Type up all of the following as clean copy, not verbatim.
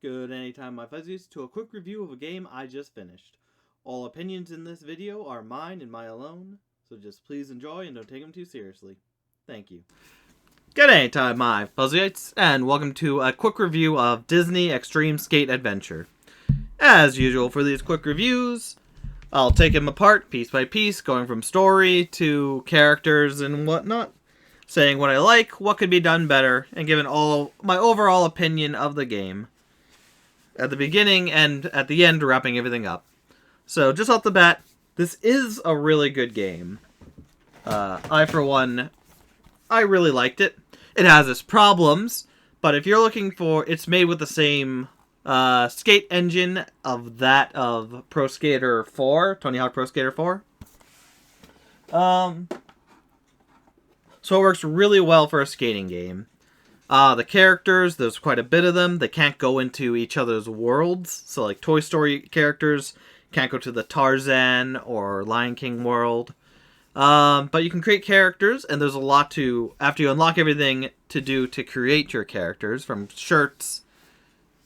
Good anytime, my fuzzies, to a quick review of a game I just finished. All opinions in this video are mine and mine alone, so just please enjoy and don't take them too seriously. Thank you. Good anytime, my fuzzyites, and welcome to a quick review of Disney Extreme Skate Adventure. As usual for these quick reviews, I'll take them apart piece by piece, going from story to characters and whatnot, saying what I like, what could be done better, and giving all my overall opinion of the game at the beginning and at the end, wrapping everything up. So, just off the bat, this is a really good game. For one, I really liked it. It has its problems, but if you're looking for... It's made with the same skate engine of that of Pro Skater 4, Tony Hawk Pro Skater 4. So it works really well for a skating game. The characters, there's quite a bit of them. They can't go into each other's worlds. So, like, Toy Story characters can't go to the Tarzan or Lion King world. But you can create characters, and there's a lot to... After you unlock everything to do to create your characters, from shirts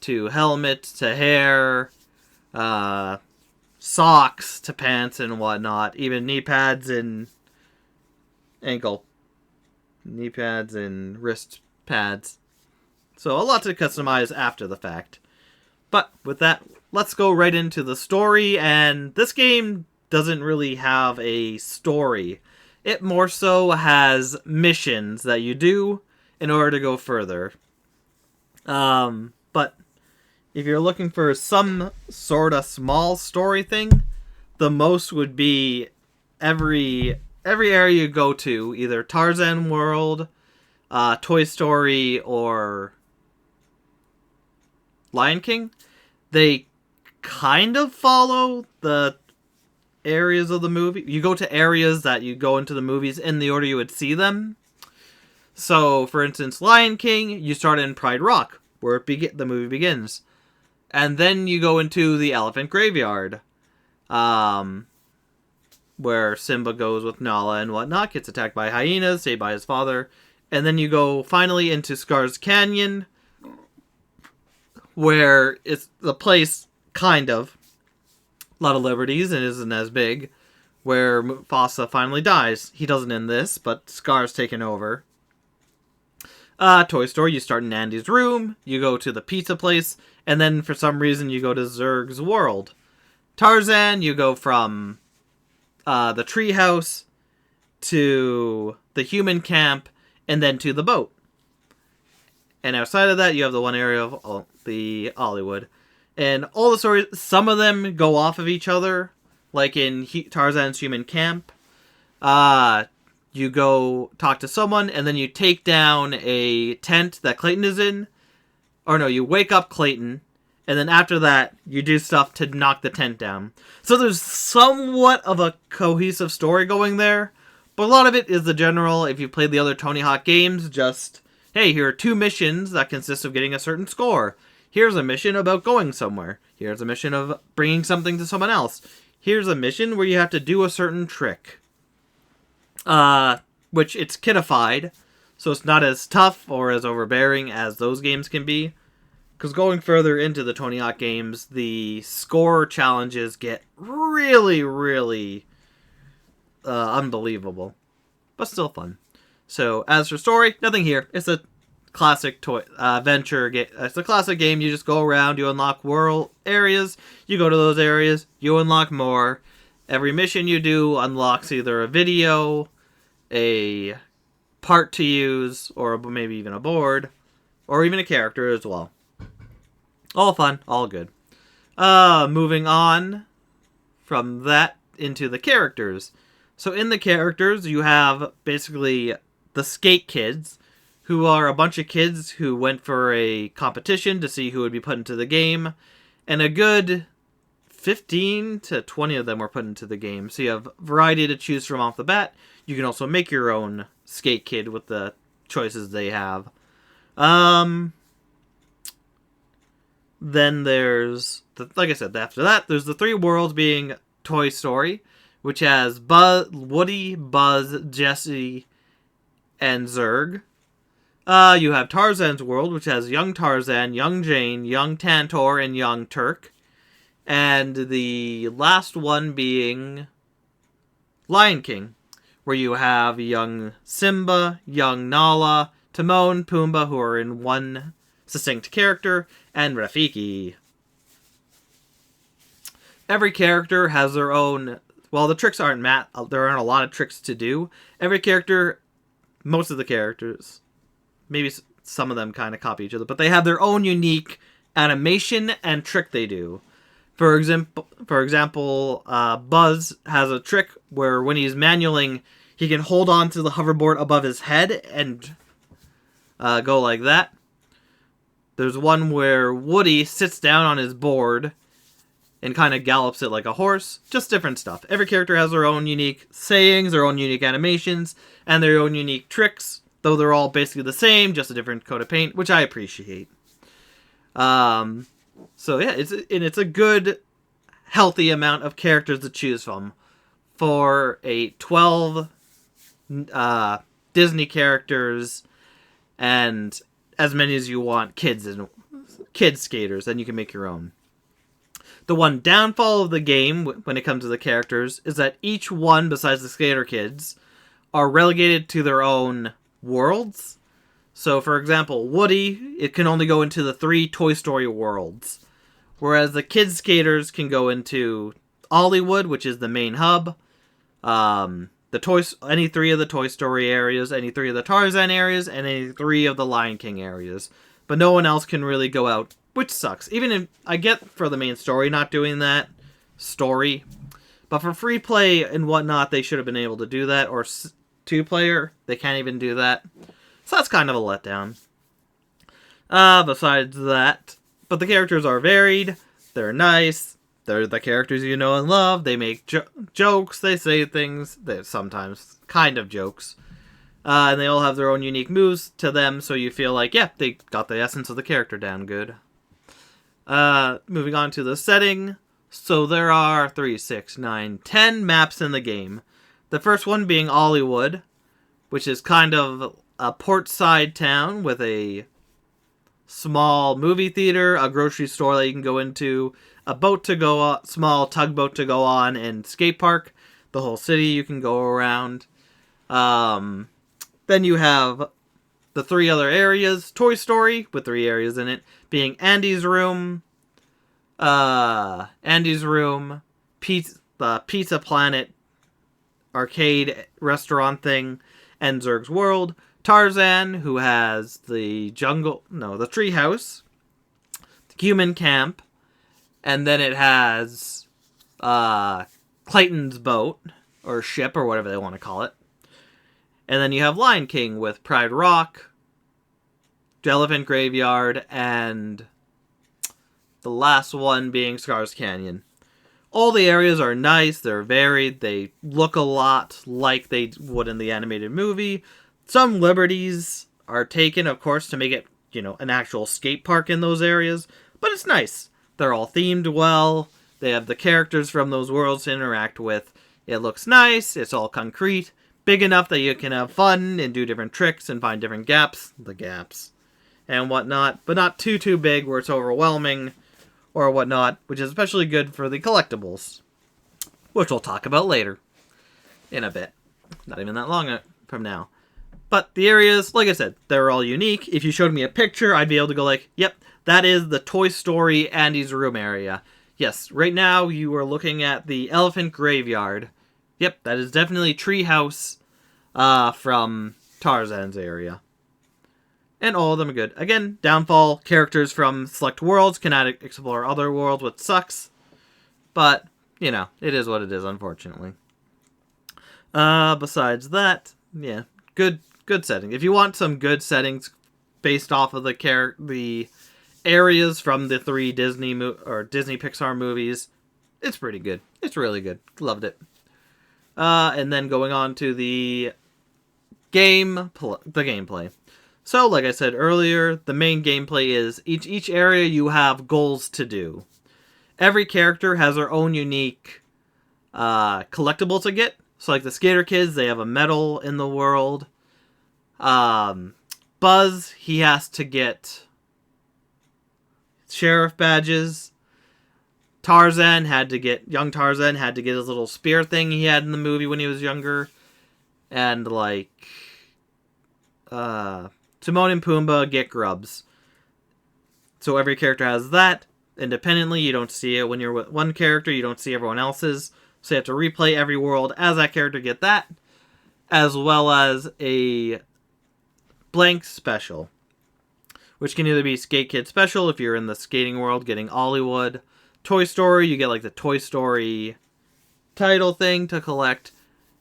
to helmets to hair, socks to pants and whatnot, even knee pads and knee pads and wrist pads. So a lot to customize after the fact. But with that, let's go right into the story. And this game doesn't really have a story. It more so has missions that you do in order to go further. But if you're looking for some sort of small story thing, the most would be every area you go to, either Tarzan World, Toy Story, or Lion King, they kind of follow the areas of the movie. You go to areas that you go into the movies in the order you would see them. So, for instance, Lion King, you start in Pride Rock, where the movie begins. And then you go into the Elephant Graveyard, where Simba goes with Nala and whatnot, gets attacked by hyenas, saved by his father. And then you go finally into Scar's Canyon, where it's the place, kind of, a lot of liberties and isn't as big, where Mufasa finally dies. He doesn't in this, but Scar's taken over. Toy Story, you start in Andy's room, you go to the pizza place, and then for some reason you go to Zurg's world. Tarzan, you go from the treehouse to the human camp, and then to the boat. And outside of that, you have the one area of the Hollywood. And all the stories, some of them go off of each other, like in Tarzan's human camp. You go talk to someone, and then you take down a tent that Clayton is in. Or no, you wake up Clayton, and then after that, you do stuff to knock the tent down. So there's somewhat of a cohesive story going there. But a lot of it is the general, if you've played the other Tony Hawk games, just, hey, here are 2 missions that consist of getting a certain score. Here's a mission about going somewhere. Here's a mission of bringing something to someone else. Here's a mission where you have to do a certain trick. Which it's kiddified, so it's not as tough or as overbearing as those games can be. Because going further into the Tony Hawk games, the score challenges get really, really unbelievable, but still fun. So as for story, nothing here. It's a classic toy adventure game. It's a classic game. You just go around, you unlock world areas, you go to those areas, you unlock more. Every mission you do unlocks either a video, a part to use, or maybe even a board, or even a character as well. All fun, all good. Moving on from that into the characters. So in the characters, you have basically the Skate Kids, who are a bunch of kids who went for a competition to see who would be put into the game. And a good 15 to 20 of them were put into the game. So you have variety to choose from off the bat. You can also make your own Skate Kid with the choices they have. Then there's, like I said, after that, there's the 3 worlds being Toy Story, which has Woody, Buzz, Jessie, and Zurg. You have Tarzan's world, which has young Tarzan, young Jane, young Tantor, and young Turk. And the last one being Lion King, where you have young Simba, young Nala, Timon, Pumbaa, who are in one succinct character, and Rafiki. Every character has their own... Well, the tricks aren't there aren't a lot of tricks to do. Every character, most of the characters, maybe some of them kind of copy each other, but they have their own unique animation and trick they do. For example, Buzz has a trick where when he's manualing, he can hold on to the hoverboard above his head and go like that. There's one where Woody sits down on his board and kind of gallops it like a horse. Just different stuff. Every character has their own unique sayings, their own unique animations, and their own unique tricks, though they're all basically the same, just a different coat of paint, which I appreciate. So yeah, it's a good, healthy amount of characters to choose from for a 12 Disney characters and as many as you want kids skaters, then you can make your own. The one downfall of the game when it comes to the characters is that each one, besides the skater kids, are relegated to their own worlds. So, for example, Woody, it can only go into the 3 Toy Story worlds. Whereas the kids skaters can go into Hollywood, which is the main hub. Any 3 of the Toy Story areas, any 3 of the Tarzan areas, and any 3 of the Lion King areas. But no one else can really go out, which sucks. Even if I get for the main story not doing that story. But for free play and whatnot, they should have been able to do that. Or 2-player, they can't even do that. So that's kind of a letdown. Besides that, but the characters are varied, they're nice, they're the characters you know and love, they make jokes, they say things, they're sometimes kind of jokes, and they all have their own unique moves to them, so you feel like, yeah, they got the essence of the character down good. Moving on to the setting, so there are 3, 6, 9, 10 maps in the game. The first one being Hollywood, which is kind of a portside town with a small movie theater, a grocery store that you can go into, a boat to go on, small tugboat to go on, and skate park. The whole city you can go around. Then you have the 3 other areas. Toy Story, with 3 areas in it, being Andy's Room, the Pizza Planet arcade restaurant thing, and Zurg's World. Tarzan, who has the treehouse, the human camp, and then it has Clayton's boat, or ship, or whatever they want to call it. And then you have Lion King with Pride Rock, Elephant Graveyard, and the last one being Scar's Canyon. All the areas are nice, they're varied, they look a lot like they would in the animated movie. Some liberties are taken, of course, to make it, an actual skate park in those areas, but it's nice. They're all themed well, they have the characters from those worlds to interact with. It looks nice, it's all concrete, big enough that you can have fun and do different tricks and find different gaps, and whatnot, but not too big where it's overwhelming or whatnot, which is especially good for the collectibles, which we'll talk about later in a bit. Not even that long from now. But the areas, like I said, they're all unique. If you showed me a picture, I'd be able to go like, yep, that is the Toy Story Andy's Room area. Yes, right now you are looking at the Elephant Graveyard. Yep, that is definitely Treehouse from Tarzan's area. And all of them are good. Again, downfall, characters from select worlds cannot explore other worlds, which sucks. But, it is what it is, unfortunately. Besides that, yeah, good setting. If you want some good settings based off of the areas from the 3 Disney Pixar movies, it's pretty good. It's really good. Loved it. And then going on to the gameplay. So, like I said earlier, the main gameplay is each area you have goals to do. Every character has their own unique collectible to get. So, like the Skater Kids, they have a medal in the world. Buzz, he has to get sheriff badges. Young Tarzan had to get his little spear thing he had in the movie when he was younger. And, like, Timon and Pumbaa get grubs. So every character has that. Independently, you don't see it when you're with one character, you don't see everyone else's. So you have to replay every world as that character get that. As well as a blank special. Which can either be Skate Kid Special if you're in the skating world getting Ollywood. Toy Story, you get like the Toy Story title thing to collect.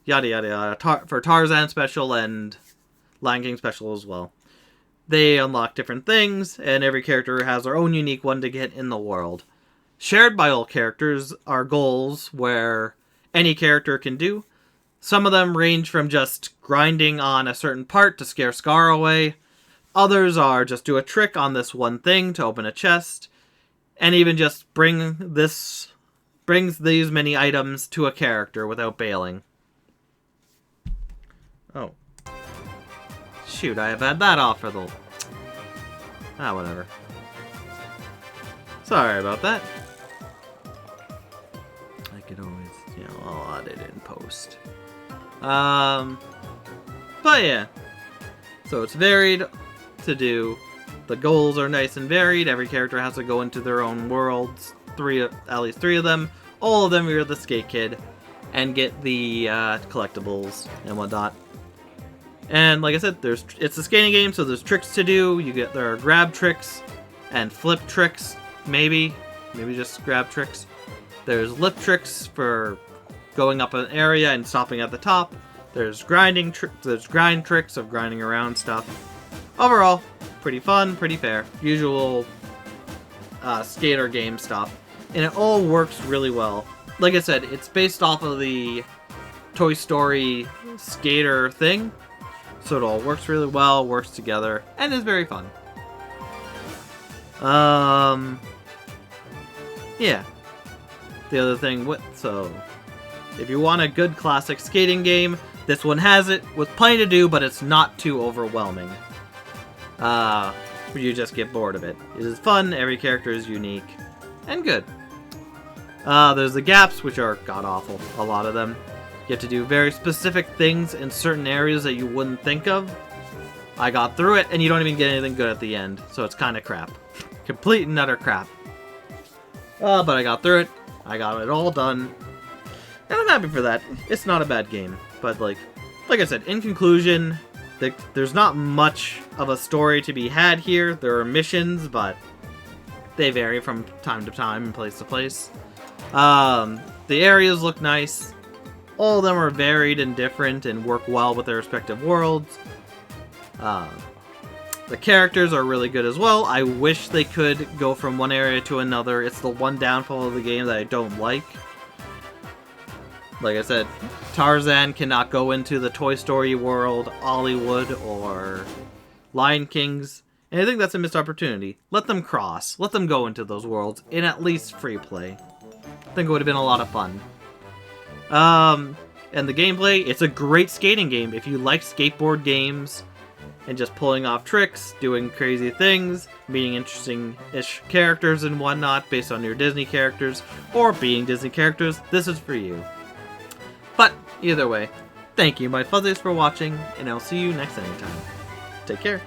Yada yada yada. For Tarzan Special and Lion King Special as well. They unlock different things, and every character has their own unique one to get in the world. Shared by all characters are goals where any character can do. Some of them range from just grinding on a certain part to scare Scar away. Others are just do a trick on this one thing to open a chest. And even just brings these many items to a character without bailing. Oh. Shoot, I have had that off for the... whatever. Sorry about that. I could always, I'll add it in post. But yeah. So it's varied to do. The goals are nice and varied. Every character has to go into their own worlds. At least three of them. All of them are the Skate Kid. And get the collectibles and whatnot. And like I said, it's a skating game, so there's tricks to do. There are grab tricks and flip tricks, maybe just grab tricks. There's lip tricks for going up an area and stopping at the top. There's grind tricks of grinding around stuff. Overall, pretty fun, pretty fair. Usual skater game stuff. And it all works really well. Like I said, it's based off of the Toy Story skater thing. So it all works really well, works together, and is very fun. Yeah. The other thing, so if you want a good classic skating game, this one has it, with plenty to do, but it's not too overwhelming. You just get bored of it. It is fun, every character is unique, and good. There's the gaps, which are god-awful, a lot of them. You have to do very specific things in certain areas that you wouldn't think of. I got through it, and you don't even get anything good at the end, so it's kind of crap. Complete and utter crap. But I got through it. I got it all done. And I'm happy for that. It's not a bad game. But like I said, in conclusion, there's not much of a story to be had here. There are missions, but they vary from time to time and place to place. The areas look nice. All of them are varied and different and work well with their respective worlds. The characters are really good as well. I wish they could go from one area to another. It's the one downfall of the game that I don't like. Like I said, Tarzan cannot go into the Toy Story world, Ollywood, or Lion King's. And I think that's a missed opportunity. Let them cross. Let them go into those worlds in at least free play. I think it would have been a lot of fun. And the gameplay, it's a great skating game. If you like skateboard games and just pulling off tricks, doing crazy things, meeting interesting-ish characters and whatnot based on your Disney characters, or being Disney characters, this is for you. But, either way, thank you, my fuzzies, for watching, and I'll see you next anytime. Take care.